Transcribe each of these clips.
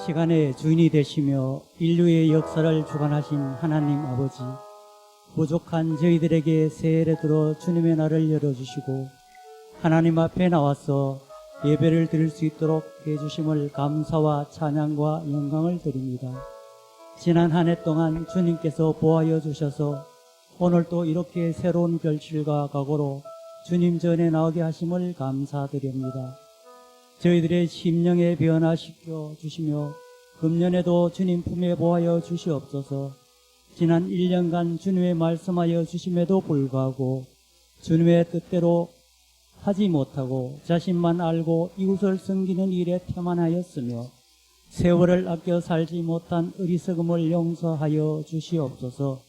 시간의 주인이 되시며 인류의 역사를 주관하신 하나님 아버지, 부족한 저희들에게 새해를 들어 주님의 날을 열어주시고 하나님 앞에 나와서 예배를 드릴 수 있도록 해주심을 감사와 찬양과 영광을 드립니다. 지난 한 해 동안 주님께서 보호하여 주셔서 오늘도 이렇게 새로운 결실과 각오로 주님 전에 나오게 하심을 감사드립니다. 저희들의 심령에 변화시켜 주시며 금년에도 주님 품에 보하여 주시옵소서. 지난 1년간 주님의 말씀하여 주심에도 불구하고 주님의 뜻대로 하지 못하고 자신만 알고 이웃을 섬기는 일에 태만하였으며 세월을 아껴 살지 못한 어리석음을 용서하여 주시옵소서.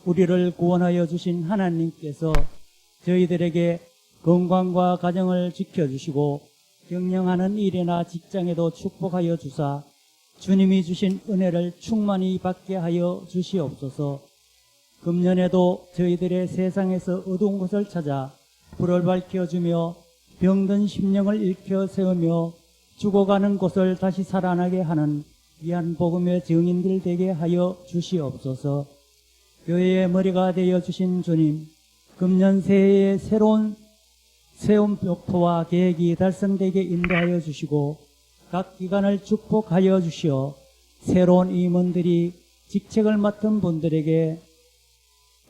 우리를 구원하여 주신 하나님께서 저희들에게 건강과 가정을 지켜주시고 경영하는 일이나 직장에도 축복하여 주사 주님이 주신 은혜를 충만히 받게 하여 주시옵소서. 금년에도 저희들의 세상에서 어두운 곳을 찾아 불을 밝혀주며 병든 심령을 일으켜 세우며 죽어가는 곳을 다시 살아나게 하는 귀한 복음의 증인들 되게 하여 주시옵소서. 교회의 머리가 되어 주신 주님, 금년 새해에 새로운 세운 목표와 계획이 달성되게 인도하여 주시고 각 기관을 축복하여 주시어 새로운 임원들이 직책을 맡은 분들에게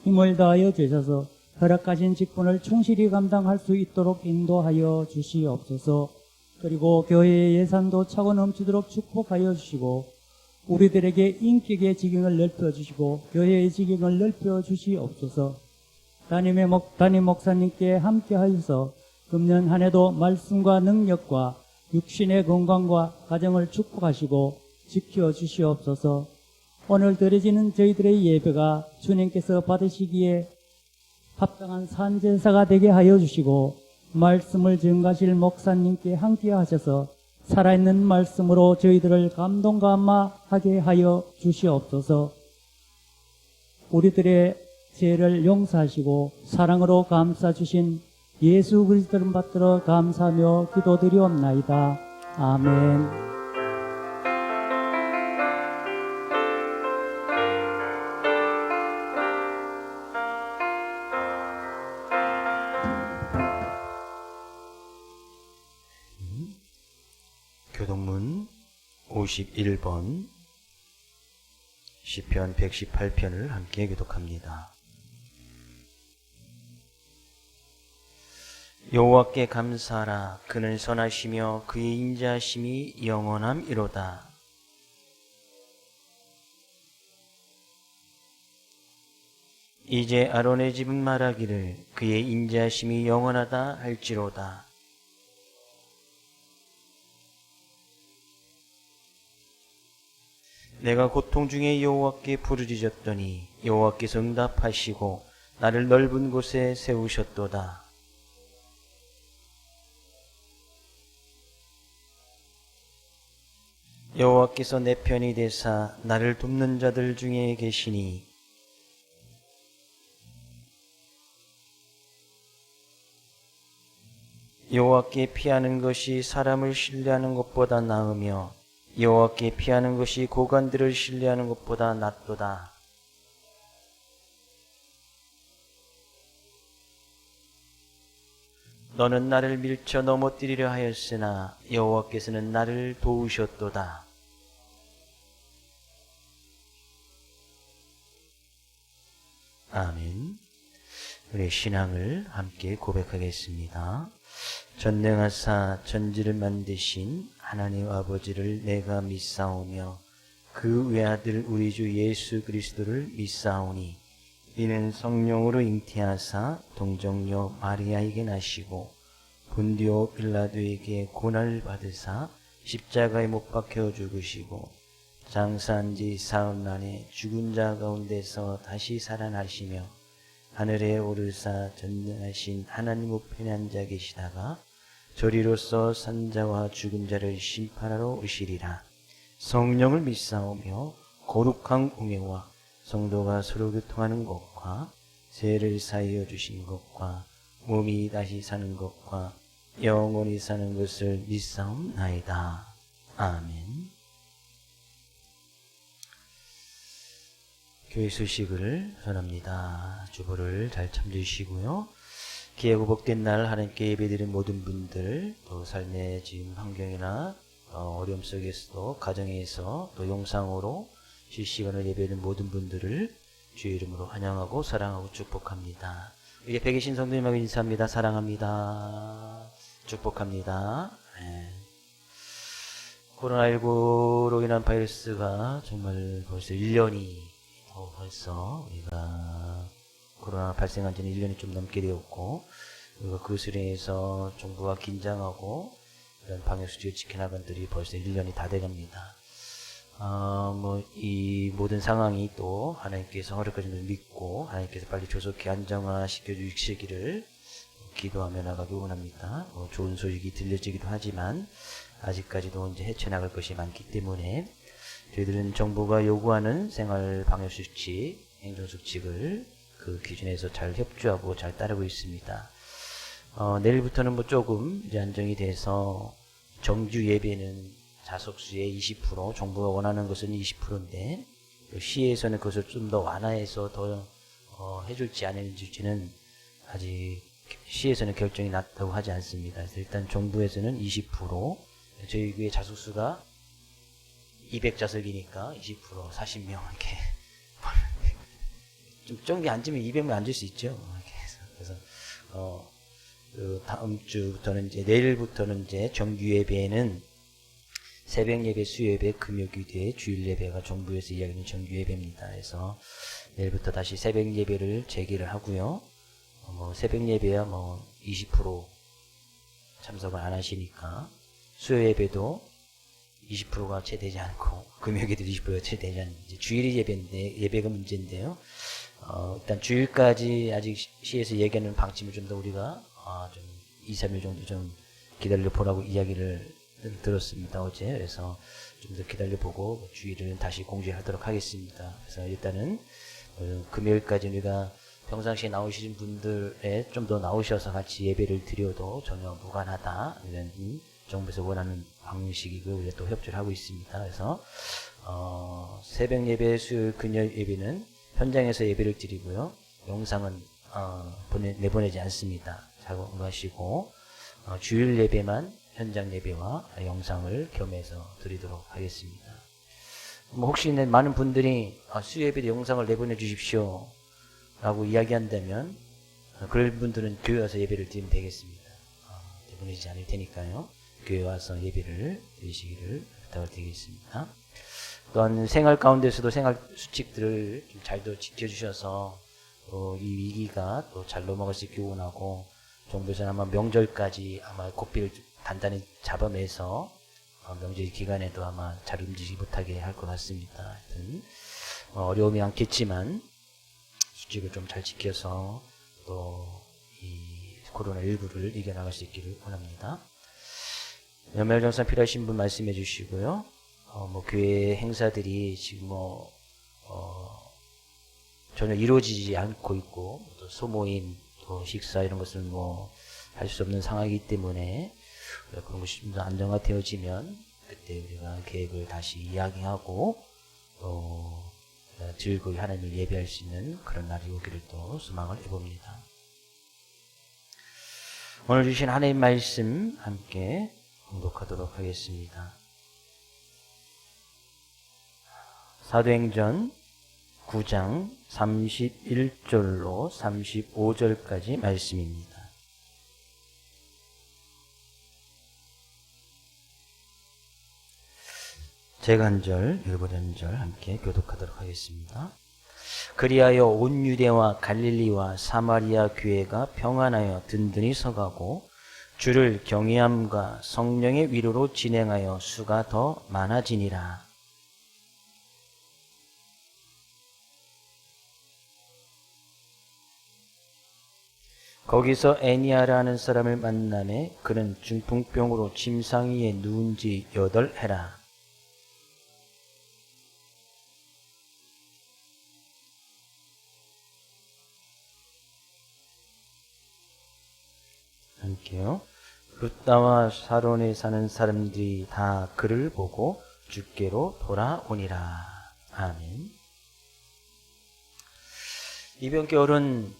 힘을 다하여 주셔서 허락하신 직분을 충실히 감당할 수 있도록 인도하여 주시옵소서. 그리고 교회의 예산도 차고 넘치도록 축복하여 주시고 우리들에게 인격의 지경을 넓혀주시고 교회의 지경을 넓혀주시옵소서. 담임 목사님께 함께 하셔서 금년 한 해도 말씀과 능력과 육신의 건강과 가정을 축복하시고 지켜주시옵소서. 오늘 드려지는 저희들의 예배가 주님께서 받으시기에 합당한 산제사가 되게 하여 주시고 말씀을 증가하실 목사님께 함께 하셔서 살아있는 말씀으로 저희들을 감동 감화하게 하여 주시옵소서. 우리들의 죄를 용서하시고 사랑으로 감싸주신 예수 그리스도를 받들어 감사하며 기도드리옵나이다. 아멘. 교동문 51번 시편 118편을 함께 교독합니다. 여호와께 감사하라. 그는 선하시며 그의 인자하심이 영원함이로다. 이제 아론의 집은 말하기를 그의 인자하심이 영원하다 할지로다. 내가 고통 중에 여호와께 부르짖었더니 여호와께서 응답하시고 나를 넓은 곳에 세우셨도다. 여호와께서 내 편이 되사 나를 돕는 자들 중에 계시니 여호와께 피하는 것이 사람을 신뢰하는 것보다 나으며 여호와께 피하는 것이 고관들을 신뢰하는 것보다 낫도다. 너는 나를 밀쳐 넘어뜨리려 하였으나 여호와께서는 나를 도우셨도다. 아멘. 우리의 신앙을 함께 고백하겠습니다. 전능하사 천지를 만드신 하나님 아버지를 내가 믿사오며 그 외아들 우리 주 예수 그리스도를 믿사오니 이는 성령으로 잉태하사 동정녀 마리아에게 나시고 본디오 빌라도에게 고난을 받으사 십자가에 못 박혀 죽으시고 장사한 지 사흘 만에 죽은 자 가운데서 다시 살아나시며 하늘에 오르사 전능하신 하나님 우편에 앉아 계시다가 저리로서 산자와 죽은 자를 심판하러 오시리라. 성령을 믿사오며 거룩한 공예와 성도가 서로 교통하는 것과 세를 사하여 주신 것과 몸이 다시 사는 것과 영원히 사는 것을 믿사옵나이다. 아멘. 교회 소식을 전합니다. 주보를 잘 참조주시고요. 귀하고 복된 날 하나님께 예배드린 모든 분들, 또 삶의 지금 환경이나 어려움 속에서도 가정에서 또 영상으로 실시간으로 예배드린 모든 분들을 주의 이름으로 환영하고 사랑하고 축복합니다. 이제 배 계신 성도님하고 인사합니다. 사랑합니다. 축복합니다. 네. 코로나19로 인한 바이러스가 정말 벌써 1년이 벌써 우리가 코로나 발생한 지는 1년이 좀 넘게 되었고, 그리고 그것으로 인해서 정부가 긴장하고 이런 방역수칙을 지켜나간 들이 벌써 1년이 다 돼갑니다. 이 모든 상황이 또 하나님께서 허락하심을 믿고 하나님께서 빨리 조속히 안정화시켜 주시기를 기도하며 나가기 원합니다. 좋은 소식이 들려지기도 하지만 아직까지도 이제 헤쳐나갈 것이 많기 때문에 저희들은 정부가 요구하는 생활 방역수칙, 행정수칙을 그 기준에서 잘 협조하고 잘 따르고 있습니다. 내일부터는 조금 이제 안정이 돼서 정규 예배는 자석수의 20%, 정부가 원하는 것은 20%인데 시에서는 그것을 좀 더 완화해서 더 해줄지 안 해줄지는 아직 시에서는 결정이 났다고 하지 않습니다. 그래서 일단 정부에서는 20%, 저희 교회 자석수가 200자석이니까 20%, 40명 이렇게 좀 적게 앉으면 200명 앉을 수 있죠. 그래서 그 다음 주부터는 이제 내일부터는 이제 정규 예배는 새벽 예배, 수요 예배, 금요 기도회, 주일 예배가 정부에서 이야기하는 정규 예배입니다. 그래서 내일부터 다시 새벽 예배를 재개를 하고요. 새벽 예배야 20% 참석을 안 하시니까 수요 예배도 20%가 채 되지 않고 금요 기도도 20%가 채 되지 않는 이제 주일 예배가 문제인데요. 일단 주일까지 아직 시에서 얘기하는 방침을 좀 더 우리가 좀 2, 3일 정도 좀 기다려 보라고 이야기를 들었습니다. 어제. 그래서 좀 더 기다려 보고 주일은 다시 공지하도록 하겠습니다. 그래서 일단은 금요일까지 우리가 평상시에 나오시는 분들에 좀 더 나오셔서 같이 예배를 드려도 전혀 무관하다. 이런 정부에서 원하는 방식이고 우리가 또 협조를 하고 있습니다. 그래서 새벽 예배, 수요일, 금요일 예배는 현장에서 예배를 드리고요. 영상은 내보내지 않습니다. 작업하시고 주일 예배만 현장 예배와 영상을 겸해서 드리도록 하겠습니다. 혹시 많은 분들이 수요 예배 영상을 내보내 주십시오 라고 이야기한다면 그럴 분들은 교회 와서 예배를 드리면 되겠습니다. 내보내지 않을 테니까요. 교회 와서 예배를 드리시기를 부탁을 드리겠습니다. 또한 생활 가운데서도 생활 수칙들을 좀 잘도 지켜주셔서 이 위기가 또 잘 넘어갈 수 있길 원하고 정부에서는 아마 명절까지 아마 고삐를 단단히 잡아내서 명절 기간에도 아마 잘 움직이지 못하게 할 것 같습니다. 하여튼 어려움이 많겠지만 수칙을 좀 잘 지켜서 또 이 코로나19를 이겨나갈 수 있기를 원합니다. 연말정산 필요하신 분 말씀해 주시고요. 교회 행사들이 지금 전혀 이루어지지 않고 있고, 또 소모임, 또 식사 이런 것은 할 수 없는 상황이기 때문에 그런 것이 좀 더 안정화되어지면 그때 우리가 계획을 다시 이야기하고 또 즐거이 하나님을 예배할 수 있는 그런 날이 오기를 또 소망을 해봅니다. 오늘 주신 하나님 말씀 함께 공독하도록 하겠습니다. 사도행전 9장 31절로 35절까지 말씀입니다. 제가 한 절, 여러분 한 절 함께 교독하도록 하겠습니다. 그리하여 온 유대와 갈릴리와 사마리아 교회가 평안하여 든든히 서가고 주를 경외함과 성령의 위로로 진행하여 수가 더 많아지니라. 거기서 애니아라는 사람을 만나매 그는 중풍병으로 침상 위에 누운 지 8해라. 함께요. 루따와 사론에 사는 사람들이 다 그를 보고 주께로 돌아오니라. 아멘. 이번 겨울은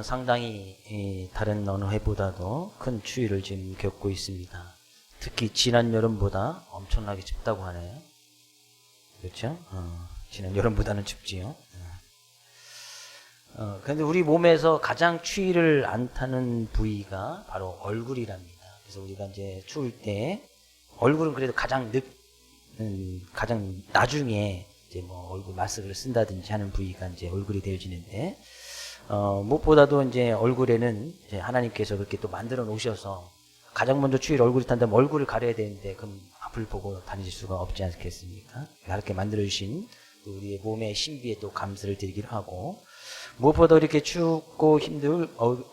상당히 다른 어느 해보다도 큰 추위를 지금 겪고 있습니다. 특히 지난 여름보다 엄청나게 춥다고 하네요. 그렇죠? 지난 여름보다는 춥지요. 그런데 우리 몸에서 가장 추위를 안 타는 부위가 바로 얼굴이랍니다. 그래서 우리가 이제 추울 때 얼굴은 그래도 가장 나중에 이제 뭐 얼굴 마스크를 쓴다든지 하는 부위가 이제 얼굴이 되어지는데, 무엇보다도 이제 얼굴에는 이제 하나님께서 그렇게 또 만들어 놓으셔서 가장 먼저 추위를 얼굴이 탄다면 얼굴을 가려야 되는데 그럼 앞을 보고 다니실 수가 없지 않겠습니까? 그렇게 만들어 주신 우리의 몸의 신비에 또 감사를 드리기로 하고, 무엇보다 이렇게 춥고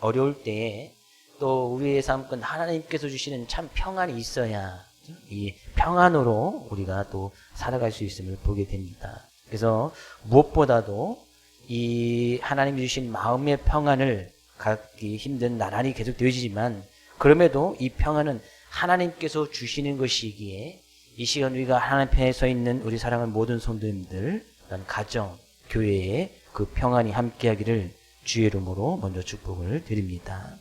어려울 때에 또 우리의 삶은 하나님께서 주시는 참 평안이 있어야 이 평안으로 우리가 또 살아갈 수 있음을 보게 됩니다. 그래서 무엇보다도 이 하나님이 주신 마음의 평안을 갖기 힘든 나날이 계속 되어지지만, 그럼에도 이 평안은 하나님께서 주시는 것이기에 이 시간 우리가 하나님 편에 서 있는 우리 사랑하는 모든 성도님들, 가정, 교회에 그 평안이 함께하기를 주의 이름으로 먼저 축복을 드립니다.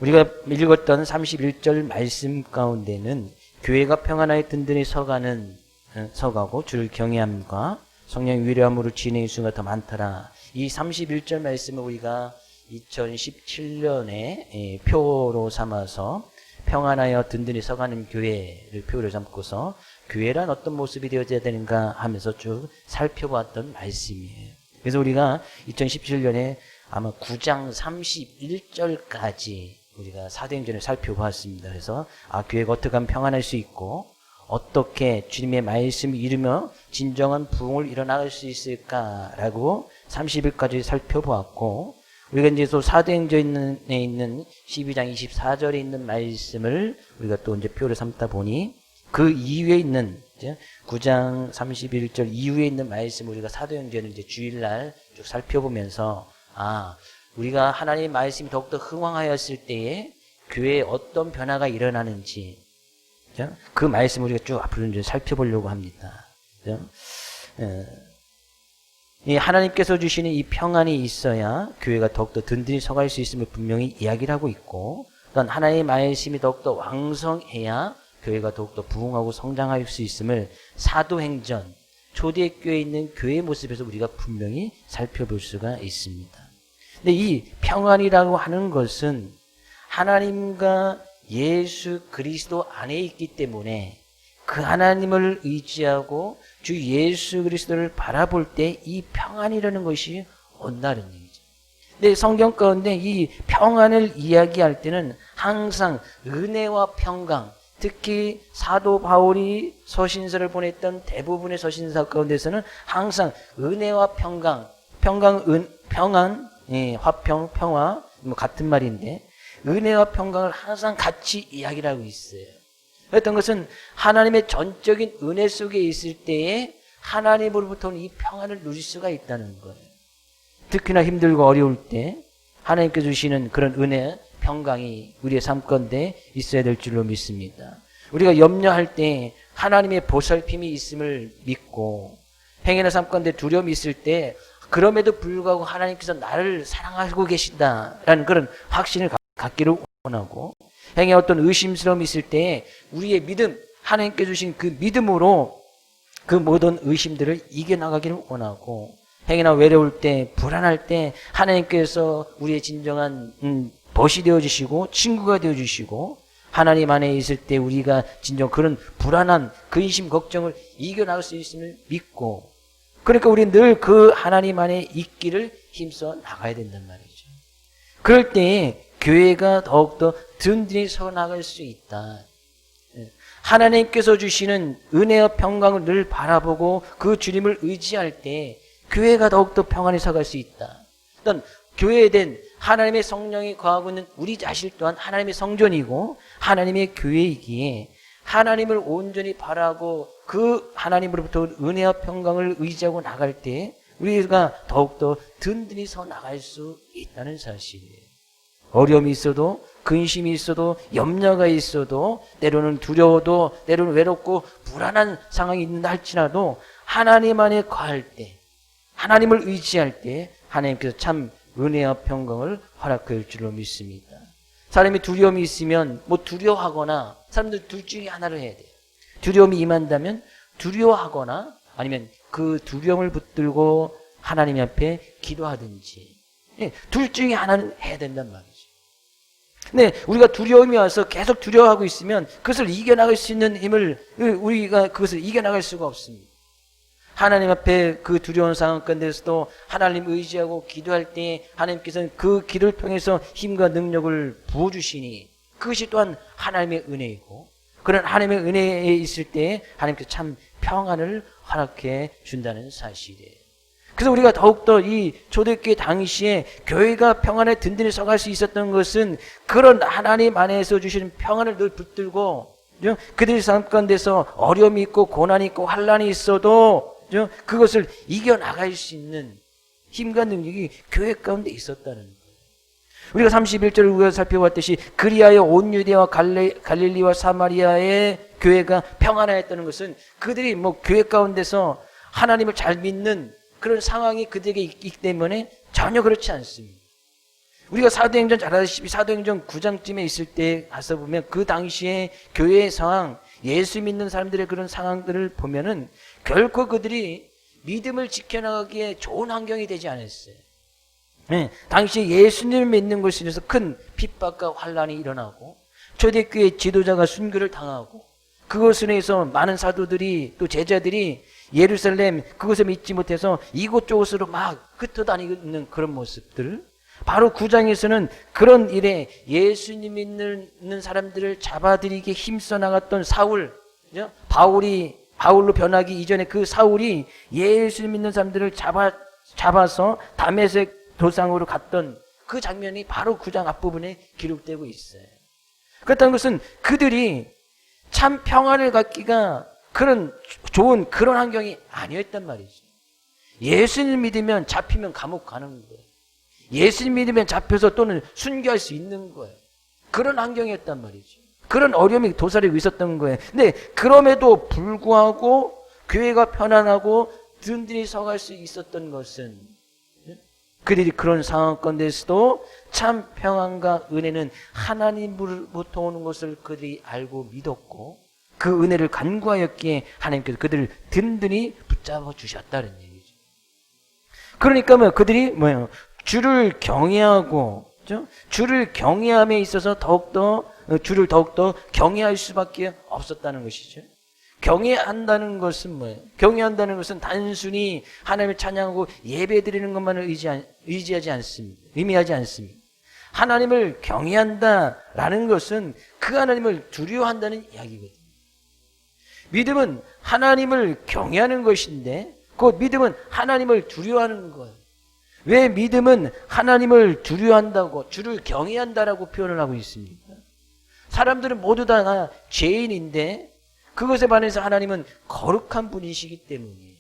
우리가 읽었던 31절 말씀 가운데는 교회가 평안하여 든든히 서가고 주를 경외함과 성령 위로함으로 진행의 수가 더 많더라. 이 31절 말씀을 우리가 2017년에 표로 삼아서 평안하여 든든히 서가는 교회를 표로 삼고서 교회란 어떤 모습이 되어져야 되는가 하면서 쭉 살펴봤던 말씀이에요. 그래서 우리가 2017년에 아마 9장 31절까지 우리가 사도행전을 살펴보았습니다. 그래서 교회가 어떻게 하면 평안할 수 있고 어떻게 주님의 말씀을 이루며 진정한 부흥을 일어나갈 수 있을까라고 30일까지 살펴보았고, 우리가 이제 또 사도행전에 있는 12장 24절에 있는 말씀을 우리가 또 이제 표를 삼다 보니 그 이후에 있는 9장 31절 이후에 있는 말씀을 우리가 사도행전을 이제 주일날 쭉 살펴보면서 우리가 하나님의 말씀이 더욱더 흥황하였을 때에 교회에 어떤 변화가 일어나는지 그 말씀을 우리가 쭉 앞으로 이제 살펴보려고 합니다. 이 하나님께서 주시는 이 평안이 있어야 교회가 더욱더 든든히 서갈 수 있음을 분명히 이야기를 하고 있고, 또한 하나님의 말씀이 더욱더 왕성해야 교회가 더욱더 부흥하고 성장할 수 있음을 사도행전 초대교회에 있는 교회의 모습에서 우리가 분명히 살펴볼 수가 있습니다. 근데 이 평안이라고 하는 것은 하나님과 예수 그리스도 안에 있기 때문에 그 하나님을 의지하고 주 예수 그리스도를 바라볼 때 이 평안이라는 것이 온다는 얘기죠. 근데 성경 가운데 이 평안을 이야기할 때는 항상 은혜와 평강, 특히 사도 바울이 서신서를 보냈던 대부분의 서신서 가운데서는 항상 은혜와 평강, 평안, 화평, 평화 같은 말인데 은혜와 평강을 항상 같이 이야기를 하고 있어요. 어떤 것은 하나님의 전적인 은혜 속에 있을 때에 하나님으로부터 이 평안을 누릴 수가 있다는 거예요. 특히나 힘들고 어려울 때 하나님께 주시는 그런 은혜, 평강이 우리의 삶 가운데 있어야 될 줄로 믿습니다. 우리가 염려할 때 하나님의 보살핌이 있음을 믿고 행위나 삶 가운데 두려움이 있을 때 그럼에도 불구하고 하나님께서 나를 사랑하고 계신다라는 그런 확신을 갖기를 원하고, 행에 어떤 의심스러움이 있을 때 우리의 믿음, 하나님께 주신 그 믿음으로 그 모든 의심들을 이겨나가기를 원하고, 행이나 외로울 때, 불안할 때 하나님께서 우리의 진정한 벗이 되어주시고 친구가 되어주시고, 하나님 안에 있을 때 우리가 진정 그런 불안한 근심 걱정을 이겨나갈 수 있음을 믿고, 그러니까 우리는 늘 그 하나님 안에 있기를 힘써 나가야 된단 말이죠. 그럴 때에 교회가 더욱더 든든히 서 나갈 수 있다. 하나님께서 주시는 은혜와 평강을 늘 바라보고 그 주님을 의지할 때 교회가 더욱더 평안히 서갈 수 있다. 또한 교회에 된 하나님의 성령이 거하고 있는 우리 자신 또한 하나님의 성전이고 하나님의 교회이기에 하나님을 온전히 바라고 그 하나님으로부터 은혜와 평강을 의지하고 나갈 때 우리가 더욱더 든든히 서 나갈 수 있다는 사실이에요. 어려움이 있어도, 근심이 있어도, 염려가 있어도, 때로는 두려워도, 때로는 외롭고 불안한 상황이 있는다 할지라도 하나님 안에 거할 때, 하나님을 의지할 때 하나님께서 참 은혜와 평강을 허락할 줄로 믿습니다. 사람이 두려움이 있으면 뭐 두려워하거나 사람들 둘 중에 하나를 해야 돼요. 두려움이 임한다면 두려워하거나 아니면 그 두려움을 붙들고 하나님 앞에 기도하든지 둘 중에 하나는 해야 된단 말이죠. 근데 우리가 두려움이 와서 계속 두려워하고 있으면 그것을 이겨나갈 수 있는 힘을 우리가 그것을 이겨나갈 수가 없습니다. 하나님 앞에 그 두려운 상황 가운데서도 하나님 의지하고 기도할 때 하나님께서는 그 길을 통해서 힘과 능력을 부어주시니 그것이 또한 하나님의 은혜이고 그런 하나님의 은혜에 있을 때 하나님께서 참 평안을 허락해 준다는 사실이에요. 그래서 우리가 더욱더 이 초대교회 당시에 교회가 평안에 든든히 서갈 수 있었던 것은 그런 하나님 안에서 주시는 평안을 늘 붙들고 그들의 삶 가운데서 어려움이 있고 고난이 있고 환난이 있어도 그것을 이겨나갈 수 있는 힘과 능력이 교회 가운데 있었다는 거예요. 우리가 31절을 우리가 살펴봤듯이 그리하여 온 유대와 갈릴리와 사마리아의 교회가 평안하였다는 것은 그들이 뭐 교회 가운데서 하나님을 잘 믿는 그런 상황이 그들에게 있기 때문에 전혀 그렇지 않습니다. 우리가 사도행전 잘 아시다시피 사도행전 9장쯤에 있을 때 가서 보면 그 당시에 교회의 상황, 예수 믿는 사람들의 그런 상황들을 보면은 결코 그들이 믿음을 지켜나가기에 좋은 환경이 되지 않았어요. 네, 당시에 예수님을 믿는 것에 대해서 큰 핍박과 환란이 일어나고 초대교회 지도자가 순교를 당하고 그것을 위해서 많은 사도들이 또 제자들이 예루살렘 그것을 믿지 못해서 이곳저곳으로 막 흩어다니고 있는 그런 모습들 바로 9장에서는 그런 일에 예수님 믿는 사람들을 잡아들이게 힘써 나갔던 사울 바울로 변하기 이전에 그 사울이 예수님 믿는 사람들을 잡아서 다메섹 도상으로 갔던 그 장면이 바로 9장 앞부분에 기록되고 있어요. 그렇다는 것은 그들이 참 평안을 갖기가 그런 좋은 그런 환경이 아니었단 말이죠. 예수님 믿으면 잡히면 감옥 가는 거예요. 예수님 믿으면 잡혀서 또는 순교할 수 있는 거예요. 그런 환경이었단 말이죠. 그런 어려움이 도사리고 있었던 거예요. 근데 그럼에도 불구하고 교회가 편안하고 든든히 서갈 수 있었던 것은 그들이 그런 상황 가운데서도 참 평안과 은혜는 하나님으로부터 오는 것을 그들이 알고 믿었고 그 은혜를 간구하였기에 하나님께서 그들을 든든히 붙잡아 주셨다는 얘기죠. 그러니까 그들이 주를 경외하고 주를 경외함에 있어서 주를 더욱더 경외할 수밖에 없었다는 것이죠. 경외한다는 것은 뭐예요? 경외한다는 것은 단순히 하나님을 찬양하고 예배드리는 것만을 의미하지 않습니다. 하나님을 경외한다라는 것은 그 하나님을 두려워한다는 이야기거든요. 믿음은 하나님을 경외하는 것인데 그 믿음은 하나님을 두려워하는 거예요. 왜 믿음은 하나님을 두려워한다고 주를 경외한다라고 표현을 하고 있습니까? 사람들은 모두 다 죄인인데 그것에 반해서 하나님은 거룩한 분이시기 때문이에요.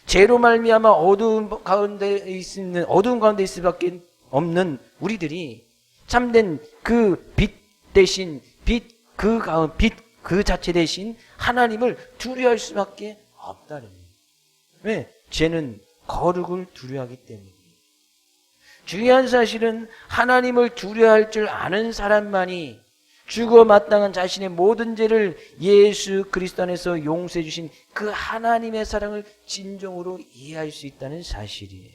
죄로 말미암아 어두운 가운데 있을 수밖에 없는 우리들이 참된 그 빛 대신 그 자체 대신 하나님을 두려워할 수밖에 없다는 거예요. 왜? 죄는 거룩을 두려워하기 때문이에요. 중요한 사실은 하나님을 두려워할 줄 아는 사람만이 죽어 마땅한 자신의 모든 죄를 예수 그리스도 안에서 용서해 주신 그 하나님의 사랑을 진정으로 이해할 수 있다는 사실이에요.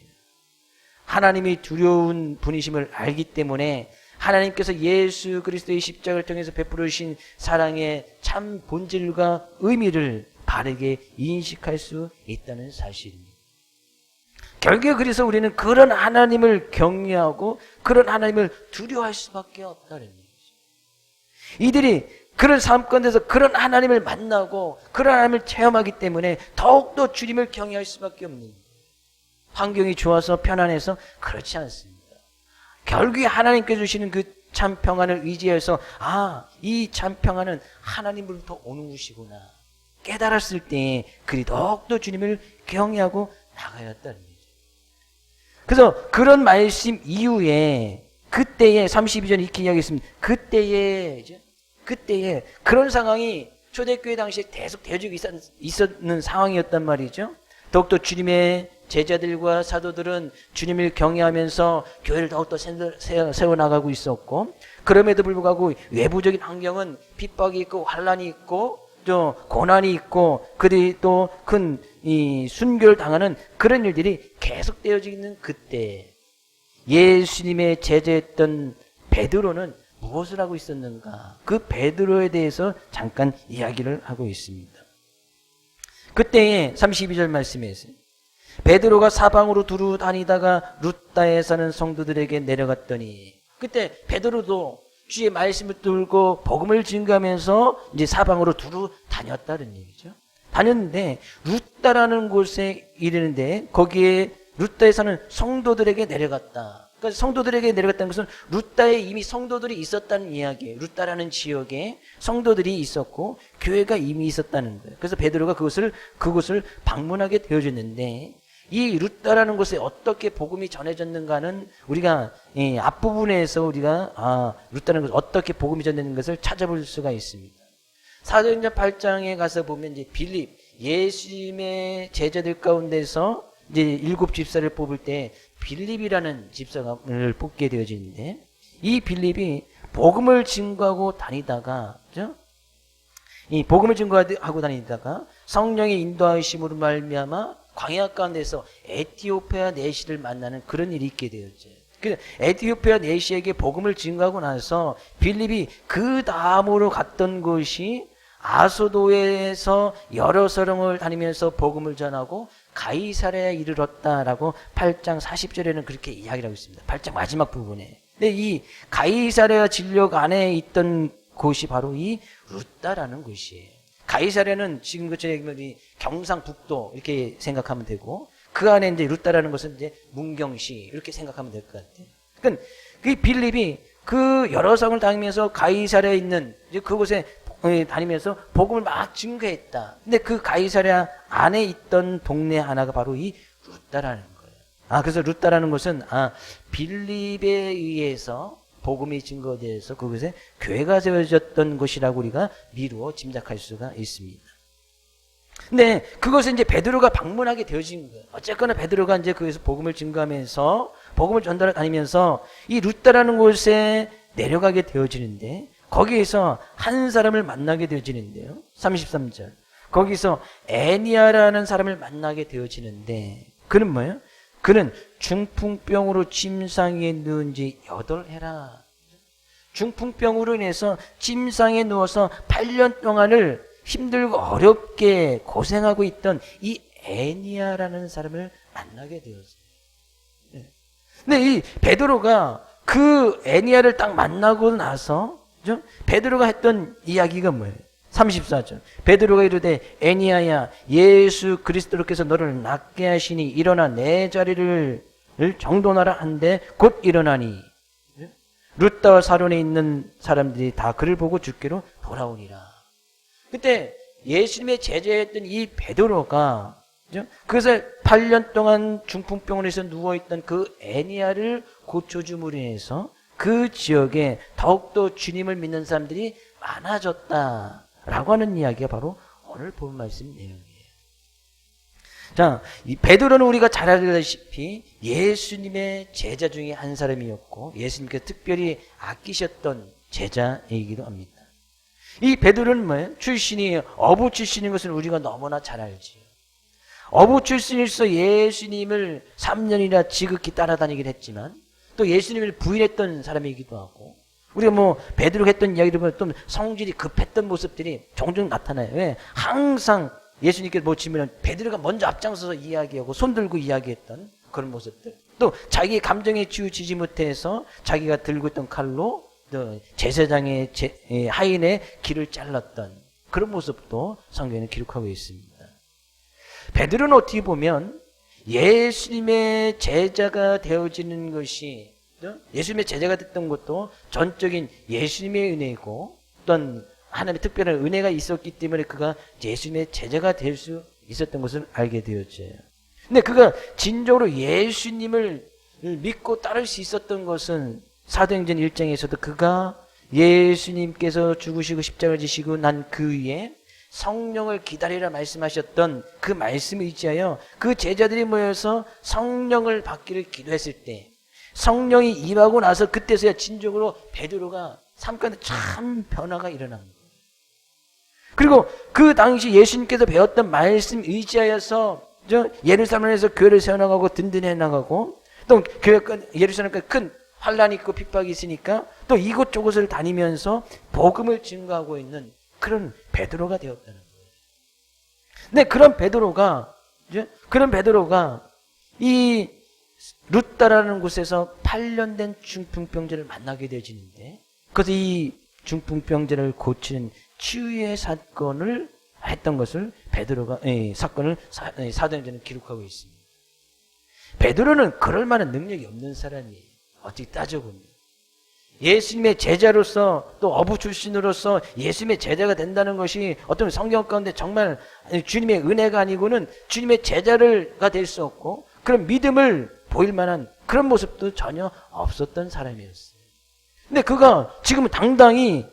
하나님이 두려운 분이심을 알기 때문에 하나님께서 예수 그리스도의 십자가를 통해서 베풀어 주신 사랑의 참 본질과 의미를 바르게 인식할 수 있다는 사실입니다. 결국에 그래서 우리는 그런 하나님을 경외하고 그런 하나님을 두려워할 수밖에 없다는 얘기죠. 이들이 그런 삶 가운데서 그런 하나님을 만나고 그런 하나님을 체험하기 때문에 더욱더 주님을 경외할 수밖에 없는 거예요. 환경이 좋아서 편안해서 그렇지 않습니다. 결국에 하나님께 주시는 그 참 평안을 의지해서 이 참 평안은 하나님으로부터 오는 것이구나 깨달았을 때 그리 더욱더 주님을 경외하고 나가였다는 거죠. 그래서 그런 말씀 이후에 그때에 32절 이렇게 이야기했습니다. 그때에 그런 상황이 초대교회 당시에 계속 되어지고 있었는 상황이었단 말이죠. 더욱더 주님의 제자들과 사도들은 주님을 경외하면서 교회를 더욱더 세워나가고 있었고, 그럼에도 불구하고 외부적인 환경은 핍박이 있고 환란이 있고 또 고난이 있고 그들이 또 큰 이 순교를 당하는 그런 일들이 계속되어지고 있는 그때 예수님의 제자였던 베드로는 무엇을 하고 있었는가? 그 베드로에 대해서 잠깐 이야기를 하고 있습니다. 그때에 32절 말씀에서 베드로가 사방으로 두루 다니다가 룻다에 사는 성도들에게 내려갔더니, 그때 베드로도 주의 말씀을 들고 복음을 증거하면서 이제 사방으로 두루 다녔다는 얘기죠. 다녔는데 룻다라는 곳에 이르는데 거기에 룻다에 사는 성도들에게 내려갔다. 그러니까 성도들에게 내려갔다는 것은 룻다에 이미 성도들이 있었다는 이야기예요. 룻다라는 지역에 성도들이 있었고 교회가 이미 있었다는 거예요. 그래서 베드로가 그곳을 방문하게 되어졌는데, 이 룻다라는 곳에 어떻게 복음이 전해졌는가는 우리가 앞부분에서 우리가 룻다라는 곳에 어떻게 복음이 전해졌는 것을 찾아볼 수가 있습니다. 사도행전 8장에 가서 보면 이제 빌립, 예수님의 제자들 가운데서 이제 7 집사를 뽑을 때 빌립이라는 집사를 뽑게 되어지는데, 이 빌립이 복음을 증거하고 다니다가, 그죠? 이 복음을 증거하고 다니다가 성령의 인도하심으로 말미암아 광야 가운데서 에티오피아 내시를 만나는 그런 일이 있게 되었죠. 그 에티오피아 내시에게 복음을 증거하고 나서 빌립이 그 다음으로 갔던 곳이 아소도에서 여러 서령을 다니면서 복음을 전하고 가이사랴에 이르렀다라고 8장 40절에는 그렇게 이야기를 하고 있습니다. 8장 마지막 부분에. 근데 이 가이사랴 진력 안에 있던 곳이 바로 이 룻다라는 곳이에요. 가이사랴는 지금 그처럼 경상북도 이렇게 생각하면 되고, 그 안에 이제 룻다라는 것은 이제 문경시 이렇게 생각하면 될 것 같아요. 그러니까 그 빌립이 그 여러 성을 다니면서 가이사랴에 있는 이제 그곳에 다니면서 복음을 막 증거했다. 근데 그 가이사랴 안에 있던 동네 하나가 바로 이 룻다라는 거예요. 그래서 룻다라는 것은 빌립에 의해서 복음이 증거되어서 그곳에 교회가 세워졌던 곳이라고 우리가 미루어 짐작할 수가 있습니다. 근데 그것은 이제 베드로가 방문하게 되어진 거예요. 어쨌거나 베드로가 이제 거기서 복음을 증거하면서 복음을 전달해 다니면서 이 룻다라는 곳에 내려가게 되어지는데, 거기에서 한 사람을 만나게 되어지는데요. 33절. 거기서 애니아라는 사람을 만나게 되어지는데, 그는 뭐예요? 그는 중풍병으로 침상에 누운 지 8해라. 중풍병으로 인해서 침상에 누워서 8년 동안을 힘들고 어렵게 고생하고 있던 이 애니아라는 사람을 만나게 되었어요. 근데 이 베드로가 그 애니아를 딱 만나고 나서, 그죠? 베드로가 했던 이야기가 뭐예요? 34절. 베드로가 이르되 애니아야, 예수 그리스도께서 너를 낫게 하시니 일어나 내 자리를 정돈하라 한데 곧 일어나니, 룻다와 사론에 있는 사람들이 다 그를 보고 주께로 돌아오니라. 그때 예수님의 제자였던 이 베드로가, 그죠? 그래서 8년 동안 중풍병원에서 누워있던 그 애니아를 고쳐줌으로 인해서 그 지역에 더욱더 주님을 믿는 사람들이 많아졌다라고 하는 이야기가 바로 오늘 본 말씀 내용이에요. 자, 이 베드로는 우리가 잘 알다시피 예수님의 제자 중에 한 사람이었고 예수님께서 특별히 아끼셨던 제자이기도 합니다. 이 베드로는 뭐예요? 출신이 어부 출신인 것은 우리가 너무나 잘 알지요. 어부 출신으로서 예수님을 3년이나 지극히 따라다니긴 했지만 또 예수님을 부인했던 사람이기도 하고, 우리가 베드로가 했던 이야기를 보면 또 성질이 급했던 모습들이 종종 나타나요. 왜? 항상 예수님께서 질문하면 베드로가 먼저 앞장서서 이야기하고 손들고 이야기했던 그런 모습들, 또 자기의 감정에 치우치지 못해서 자기가 들고 있던 칼로 제사장의 하인의 길을 잘랐던 그런 모습도 성경에는 기록하고 있습니다. 베드로는 어떻게 보면 예수님의 제자가 되어지는 것이, 예수님의 제자가 됐던 것도 전적인 예수님의 은혜이고 또한 하나님의 특별한 은혜가 있었기 때문에 그가 예수님의 제자가 될 수 있었던 것을 알게 되었죠. 근데 그가 진정으로 예수님을 믿고 따를 수 있었던 것은 사도행전 1장에서도 그가 예수님께서 죽으시고 십자가를 지시고 난 그 위에 성령을 기다리라 말씀하셨던 그 말씀을 의지하여 그 제자들이 모여서 성령을 받기를 기도했을 때 성령이 임하고 나서 그때서야 진정으로 베드로가 삶 가운데 참 변화가 일어난 거예요. 그리고 그 당시 예수님께서 배웠던 말씀 의지하여서 예루살렘에서 교회를 세워나가고 든든해 나가고 또 예루살렘까지 큰 환란이 있고 핍박이 있으니까 또 이곳저곳을 다니면서 복음을 증거하고 있는 그런 베드로가 되었다는 거예요. 근데 그런 베드로가 이 루다라는 곳에서 8년 된 중풍병자를 만나게 되어지는데 그래서 이 중풍병자를 고치는 치유의 사건을 했던 것을 베드로가 사건을 사도행전에 기록하고 있습니다. 베드로는 그럴 만한 능력이 없는 사람이에요. 어떻게 따져보면 예수님의 제자로서 또 어부 출신으로서 예수님의 제자가 된다는 것이 어떤 성경 가운데 정말 주님의 은혜가 아니고는 주님의 제자가 될 수 없고 그런 믿음을 보일 만한 그런 모습도 전혀 없었던 사람이었어요. 근데 그가 지금은 당당히